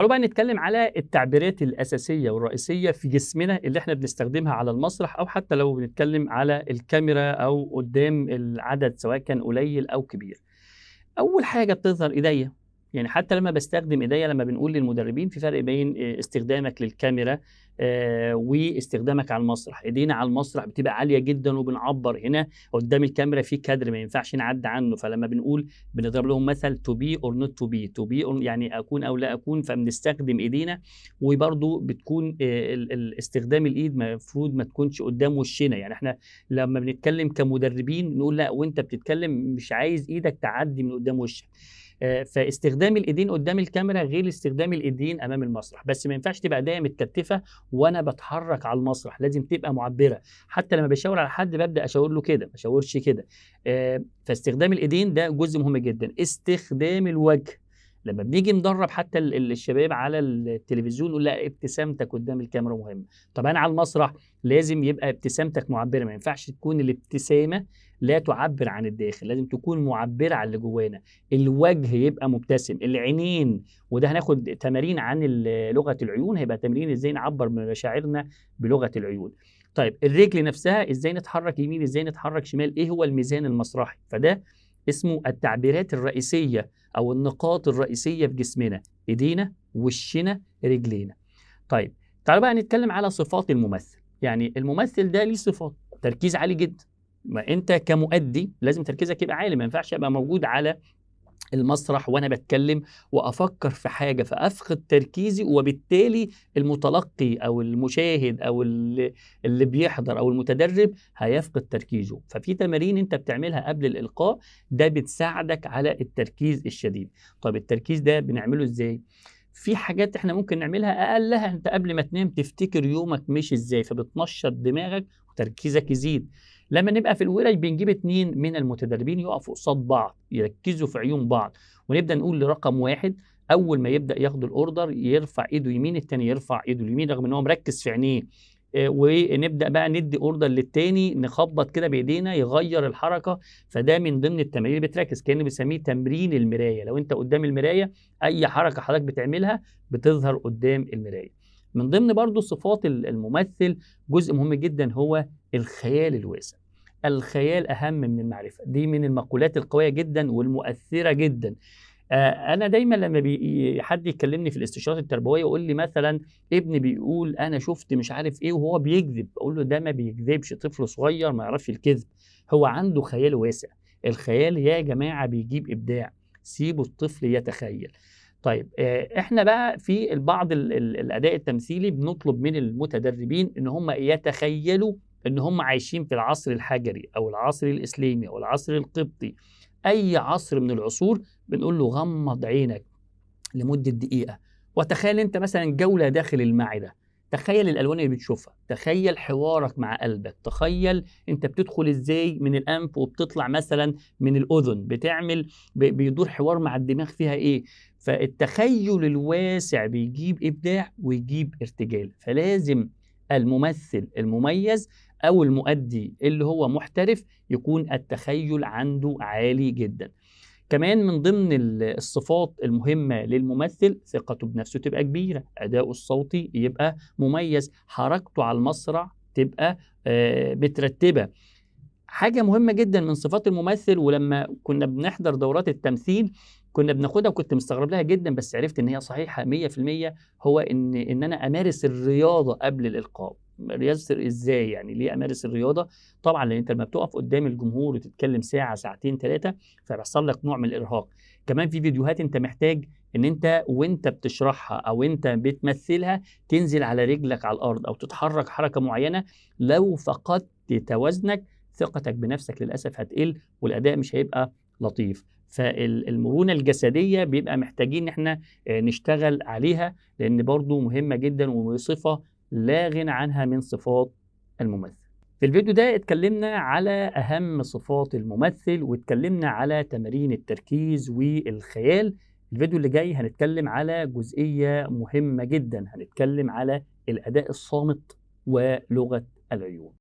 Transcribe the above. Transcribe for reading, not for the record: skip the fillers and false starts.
تعالوا بقى نتكلم على التعبيرات الأساسية والرئيسية في جسمنا اللي إحنا بنستخدمها على المسرح، أو حتى لو بنتكلم على الكاميرا أو قدام العدد سواء كان قليل أو كبير. أول حاجة بتظهر إيديّا، يعني حتى لمّا باستخدم إيديّا لمّا بنقول للمدربين في فرق بين استخدامك للكاميرا واستخدامك على المسرح. إيدينا على المسرح بتبقى عالية جدًا وبنعبّر، هنا قدّام الكاميرا في كادر ما ينفعش نعدّي عنه، فلمّا بنقول بنضرب لهم مثل to be or not to be، to be or يعني أكون أو لا أكون، فبنستخدم إيدينا. وبرضه بتكون استخدام الإيد المفروض ما تكونش قدّام وشّنا، يعني إحنا لمّا بنتكلم كمدربين نقول لأ، وأنت بتتكلم مش عايز إيدك تعدّي من قدّام وشّك. فاستخدام الإيدين قدّام الكاميرا غير استخدام الإيدين أمام المسرح، بس ما ينفعش تبقى إيديّا متكتفة وأنا باتحرك على المسرح، لازم تبقى مُعبّرة. حتى لمّا باشاور على حد بابدأ أشاور له كده، ما اشاورش كده. فاستخدام الإيدين ده جزء مهم جدًا. استخدام الوجه، لمّا بنيجي ندرّب حتى الشباب على التلفزيون نقول لأ، ابتسامتك قدّام الكاميرا مهمة. طب أنا على المسرح لازم يبقى ابتسامتك مُعبّرة، ما ينفعش تكون الابتسامة لا تعبّر عن الداخل، لازم تكون مُعبّرة عن اللي جوانا. الوجه يبقى مبتسم، العينين، وده هناخد تمارين عن لغة العيون، هيبقى تمرين إزاي نعبّر من مشاعرنا بلغة العيون. طيب الرجل نفسها إزاي نتحرك يمين، إزاي نتحرك شمال، إيه هو الميزان المسرحي؟ فده اسمه التعبيرات الرئيسية أو النقاط الرئيسية في جسمنا، إيدينا، وشنا، رجلينا. طيب تعالوا بقى نتكلم على صفات الممثل، يعني الممثل ده ليه صفات، تركيز عالي جدًا. ما أنت كمؤدي لازم تركيزك يبقى عالي، ما ينفعش أبقى موجود على المسرح وأنا باتكلم وأفكّر في حاجة فأفقد تركيزي، وبالتالي المتلقي أو المشاهد أو اللي بيحضر أو المتدرب هيفقد تركيزه. ففي تمارين أنت بتعملها قبل الإلقاء، ده بتساعدك على التركيز الشديد. طب التركيز ده بنعمله إزاي؟ في حاجات إحنا ممكن نعملها أقلها أنت قبل ما تنام تفتكر يومك مشي إزاي، فبتنشّط دماغك وتركيزك يزيد. لمّا نبقى في الورش بنجيب 2 من المتدربين يقفوا قصاد بعض، يركّزوا في عيون بعض، ونبدأ نقول لرقم 1 أول ما يبدأ ياخد الorder يرفع إيده يمين، التاني يرفع إيده اليمين رغم إن هو مركّز في عينيه. ونبدأ بقى ندّي order للتاني نخبّط كده بإيدينا يغيّر الحركة. فده من ضمن التمارين اللي بتركّز، كإنه بنسميه تمرين المراية. لو أنت قدّام المراية أي حركة حضرتك بتعملها بتظهر قدّام المراية. من ضمن برضه صفات الممثل جزء مهم جدًا هو الخيال الواسع. الخيال أهم من المعرفة، دي من المقولات القوية جدًا والمؤثرة جدًا. أنا دايمًا لمّا حد يكلمني في الاستشارات التربوية ويقول لي مثلًا ابني بيقول أنا شُفت مش عارف إيه وهو بيكذب، أقول له ده ما بيكذبش، طفل صغير ما يعرفش الكذب، هو عنده خيال واسع. الخيال يا جماعة بيجيب إبداع، سيبوا الطفل يتخيل. طيب إحنا بقى في البعض الأداء التمثيلي بنطلب من المتدربين إن هم يتخيلوا إن هم عايشين في العصر الحجري أو العصر الإسلامي أو العصر القبطي، أي عصر من العصور. بنقول له غمض عينك لمدة دقيقة وتخيل أنت مثلًا جولة داخل المعدة، تخيل الألوان اللي بتشوفها، تخيل حوارك مع قلبك، تخيل أنت بتدخل إزاي من الأنف وبتطلع مثلًا من الأذن، بتعمل بيدور حوار مع الدماغ فيها إيه. فالتخيل الواسع بيجيب إبداع ويجيب ارتجال، فلازم الممثل المميز أو المؤدي اللي هو محترف يكون التخيل عنده عالي جدًا. كمان من ضمن الصفات المهمة للممثل ثقته بنفسه تبقى كبيرة، أداؤه الصوتي يبقى مميز، حركته على المسرح تبقى مترتبة. حاجة مهمة جدًا من صفات الممثل ولمّا كنا بنحضر دورات التمثيل كنا بناخدها وكنت مستغرب لها جدًا بس عرفت إن هي صحيحة 100%، هو إن أنا أمارس الرياضة قبل الإلقاء. رياضة إزاي يعني، ليه أمارس الرياضة؟ طبعًا لأن أنت لمّا بتقف قدّام الجمهور وتتكلم ساعة، ساعتين، 3 فبيحصل لك نوع من الإرهاق. كمان في فيديوهات أنت محتاج إن أنت وأنت بتشرحها أو أنت بتمثلها تنزل على رجلك على الأرض أو تتحرك حركة معينة. لو فقدت توازنك ثقتك بنفسك للأسف هتقل والأداء مش هيبقى لطيف. المرونة الجسدية بيبقى محتاجين إن إحنا نشتغل عليها، لأن برضه مهمة جدًا وصفة لا غنى عنها من صفات الممثل. في الفيديو ده اتكلمنا على أهم صفات الممثل، واتكلمنا على تمارين التركيز والخيال. الفيديو اللي جاي هنتكلم على جزئية مهمة جدًا، هنتكلم على الأداء الصامت ولغة العيون.